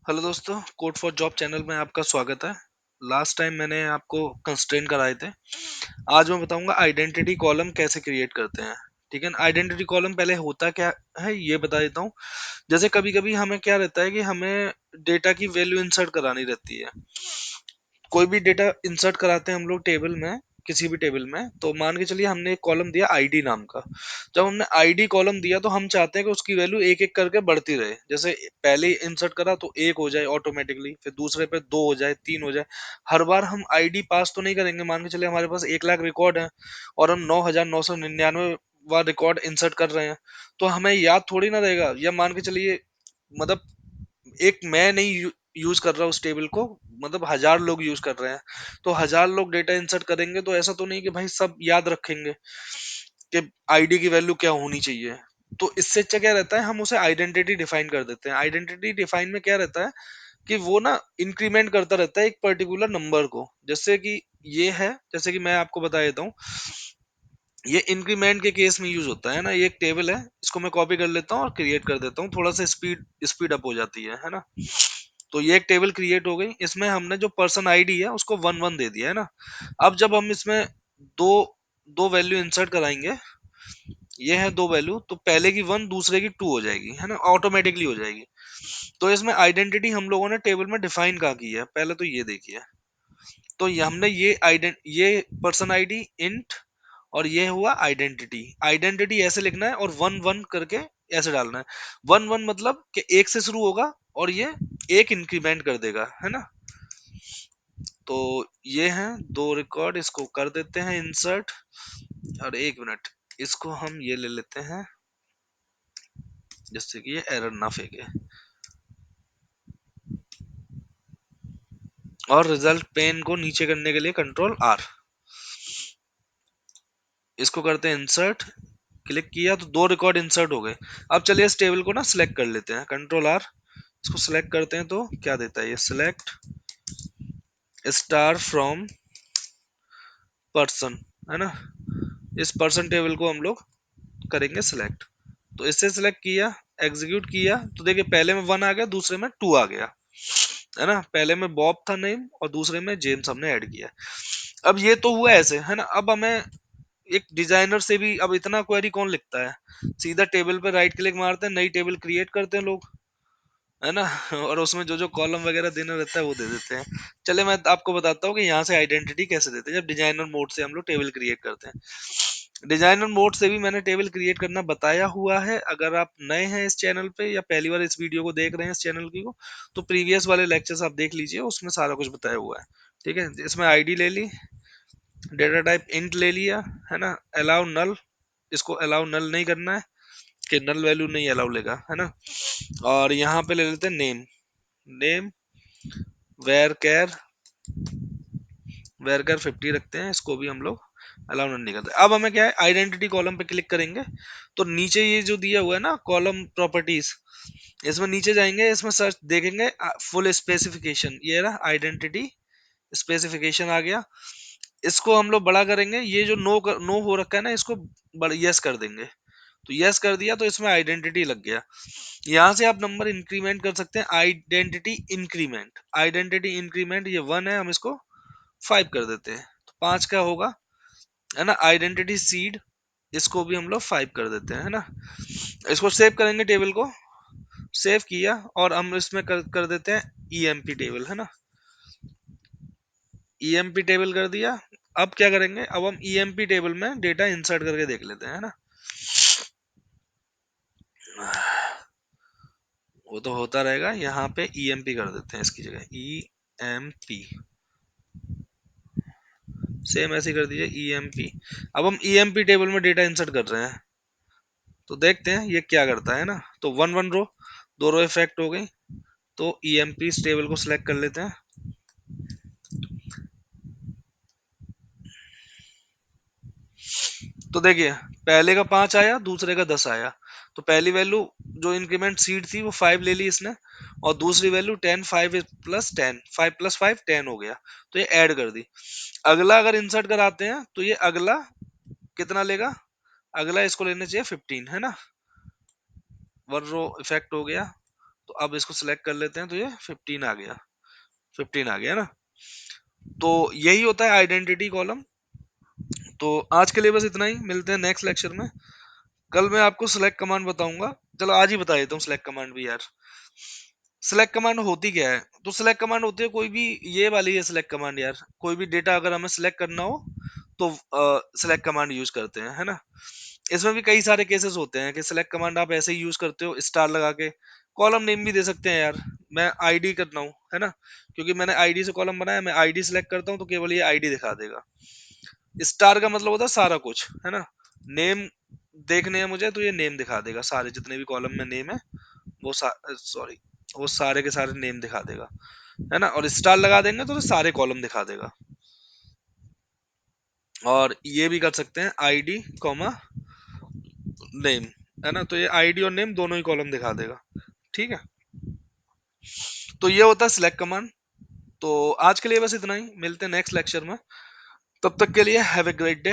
Hello दोस्तों, code for job channel में आपका स्वागत है। लास्ट टाइम मैंने आपको कंस्ट्रेंट कराए थे। आज मैं बताऊंगा आइडेंटिटी कॉलम कैसे क्रिएट करते हैं। ठीक है ना। आइडेंटिटी कॉलम पहले होता क्या है ये बता देता हूँ। जैसे कभी कभी हमें क्या रहता है कि हमें डेटा की वैल्यू इंसर्ट करानी रहती है। कोई भी डेटा इंसर्ट कराते हैं हम लोग टेबल में, किसी भी टेबल में। तो मान के चलिए हमने एक कॉलम दिया आईडी नाम का। जब हमने आईडी कॉलम दिया तो हम चाहते हैं कि उसकी वैल्यू एक एक करके बढ़ती रहे। जैसे पहले इंसर्ट करा तो एक हो जाए ऑटोमेटिकली, फिर दूसरे पे दो हो जाए, तीन हो जाए। हर बार हम आईडी पास तो नहीं करेंगे। मान के चलिए हमारे पास 1 लाख रिकॉर्ड है और हम 9,999 बार रिकॉर्ड इंसर्ट कर रहे हैं, तो हमें याद थोड़ी ना रहेगा। या मान के चलिए, मतलब एक मैं नहीं यूज कर रहा उस टेबल को, मतलब 1,000 लोग यूज कर रहे हैं। तो 1,000 लोग डेटा इंसर्ट करेंगे तो ऐसा तो नहीं कि भाई सब याद रखेंगे कि आईडी की वैल्यू क्या होनी चाहिए। तो इससे अच्छा क्या रहता है, हम उसे आइडेंटिटी डिफाइन कर देते हैं। आइडेंटिटी डिफाइन में क्या रहता है कि वो ना इंक्रीमेंट करता रहता है एक पर्टिकुलर नंबर को। जैसे कि ये है, जैसे कि मैं आपको बता देता हूँ। ये इंक्रीमेंट के केस में यूज होता है ना। ये एक टेबल है, इसको मैं कॉपी कर लेता हूँ और क्रिएट कर देता हूँ। थोड़ा सा स्पीड स्पीड अप हो जाती है ना। तो ये एक टेबल क्रिएट हो गई। इसमें हमने जो पर्सन आईडी है उसको 1 1 दे दिया है ना। अब जब हम इसमें दो दो वैल्यू इंसर्ट कराएंगे, ये है दो वैल्यू, तो पहले की 1 दूसरे की 2 हो जाएगी, है ना, ऑटोमेटिकली हो जाएगी। तो इसमें आइडेंटिटी हम लोगों ने टेबल में डिफाइन कहाँ की है, पहले तो ये देखिए। तो ये हमने ये पर्सन आईडी इंट, और ये हुआ आइडेंटिटी। आइडेंटिटी ऐसे लिखना है और 1 1 करके ऐसे डालना है। 1 1 मतलब कि एक से शुरू होगा और ये एक इंक्रीमेंट कर देगा, है ना। तो ये हैं दो रिकॉर्ड, इसको कर देते हैं इंसर्ट। और एक मिनट, इसको हम ये ले लेते हैं जिससे कि ये एरर ना फेंके। और रिजल्ट पेन को नीचे करने के लिए कंट्रोल आर। इसको करते हैं इंसर्ट। क्लिक किया तो दो रिकॉर्ड इंसर्ट हो गए। अब चलिए इस टेबल को ना सिलेक्ट कर लेते हैं, कंट्रोल आर। इसको सिलेक्ट करते हैं तो क्या देता है ये, सिलेक्ट स्टार फ्रॉम पर्सन, है ना। इस पर्सन टेबल को हम लोग करेंगे सिलेक्ट। तो इससे सिलेक्ट किया, एग्जीक्यूट किया तो देखिए पहले में 1 आ गया, दूसरे में 2 आ गया, है ना। पहले में बॉब था नेम और दूसरे में जेम्स हमने ऐड किया। अब ये तो हुआ ऐसे, है ना। अब हमें एक डिजाइनर से भी, अब इतना क्वेरी कौन लिखता है, सीधा टेबल पे राइट क्लिक मारते हैं, नई टेबल क्रिएट करते हैं लोग, है ना। और उसमें जो जो कॉलम वगैरह देना रहता है वो दे देते हैं। चले मैं आपको बताता हूँ कि यहाँ से आइडेंटिटी कैसे देते हैं। जब डिजाइनर मोड से हम लोग टेबल क्रिएट करते हैं, डिजाइनर मोड से भी मैंने टेबल क्रिएट करना बताया हुआ है। अगर आप नए हैं इस चैनल पे या पहली बार इस वीडियो को देख रहे हैं इस चैनल की को, तो प्रीवियस वाले लेक्चर्स आप देख लीजिए, उसमें सारा कुछ बताया हुआ है। ठीक है, इसमें आईडी ले ली, डेटा टाइप इंट ले लिया, है ना। अलाउ नल, इसको अलाउ नल नहीं करना है कि नल वैल्यू नहीं अलाउ लेगा, है ना। और यहाँ पे ले लेते हैं नेम। नेम वेर कैर, वेर कैर 50 रखते हैं, इसको भी हम लोग अलाउ नहीं करते। अब हमें क्या है, आइडेंटिटी कॉलम पे क्लिक करेंगे तो नीचे ये जो दिया हुआ है ना कॉलम प्रॉपर्टीज, इसमें नीचे जाएंगे, इसमें सर्च देखेंगे फुल स्पेसिफिकेशन, ये रहा आइडेंटिटी स्पेसिफिकेशन आ गया। इसको हम लोग बड़ा करेंगे, ये जो नो हो रखा है ना इसको यस कर देंगे। तो यस कर दिया तो इसमें आइडेंटिटी लग गया। यहाँ से आप नंबर इंक्रीमेंट कर सकते हैं, आइडेंटिटी इंक्रीमेंट। आइडेंटिटी इंक्रीमेंट ये 1 है, हम इसको 5 कर देते हैं तो 5 का होगा, है ना। आइडेंटिटी सीड, इसको भी हम लोग 5 कर देते हैं, है ना। इसको सेव करेंगे टेबल को, सेव किया और हम इसमें कर देते हैं ईएमपी टेबल, है ना। ईएमपी टेबल कर दिया। अब क्या करेंगे, अब हम ईएमपी टेबल में डेटा इंसर्ट करके देख लेते हैं, है ना। वो तो होता रहेगा, यहाँ पे ईएमपी कर देते हैं इसकी जगह, ईएमपी। सेम ऐसे कर दीजिए ईएमपी। अब हम ईएमपी टेबल में डेटा इंसर्ट कर रहे हैं तो देखते हैं ये क्या करता है ना। तो 1 1 रो, दो रो इफेक्ट हो गई। तो ईएमपी इस टेबल को सिलेक्ट कर लेते हैं। तो देखिए पहले का 5 आया, दूसरे का 10 आया। तो पहली वैल्यू जो इंक्रीमेंट सीड थी वो 5 ले ली इसने, और दूसरी वैल्यू 10, 5 प्लस 10, 5 प्लस 5 10 हो गया। तो ये ऐड कर दी। अगला अगर इंसर्ट कराते हैं तो ये अगला कितना लेगा, अगला इसको लेना चाहिए 15, है ना। 1 रो इफेक्ट हो गया। तो अब इसको सिलेक्ट कर लेते हैं, तो ये 15 आ गया, 15 आ गया ना। तो यही होता है आइडेंटिटी कॉलम। तो आज के लिए बस इतना ही, मिलते हैं नेक्स्ट लेक्चर में। कल मैं आपको सिलेक्ट कमांड बताऊंगा। चलो आज ही बता देता हूँ सिलेक्ट कमांड भी यार। सिलेक्ट कमांड होती क्या है? तो सिलेक्ट कमांड होती है कोई भी, ये वाली है सिलेक्ट कमांड यार, कोई भी डेटा अगर हमें सिलेक्ट करना हो तो सिलेक्ट कमांड यूज करते हैं, है ना। इसमें भी कई सारे केसेस होते हैं कि सिलेक्ट कमांड आप ऐसे ही यूज करते हो स्टार लगा के। कॉलम नेम भी दे सकते हैं यार। मैं आईडी करना हूँ, है ना, क्योंकि मैंने आईडी से कॉलम बनाया, मैं आईडी सिलेक्ट करता हूँ तो केवल ये आईडी दिखा देगा। स्टार का मतलब होता है सारा कुछ, है ना। नेम देखने हैं मुझे तो ये नेम दिखा देगा, सारे जितने भी कॉलम में नेम है वो सॉरी, वो सारे के सारे नेम दिखा देगा, है ना। और स्टार लगा देंगे तो सारे कॉलम दिखा देगा। और ये भी कर सकते हैं आईडी कॉमा नेम, है ना, तो ये आईडी और नेम दोनों ही कॉलम दिखा देगा। ठीक है, तो ये होता है सिलेक्ट कमांड। तो आज के लिए बस इतना ही, मिलते हैं नेक्स्ट लेक्चर में। तब तक के लिए हैव ए ग्रेट डे।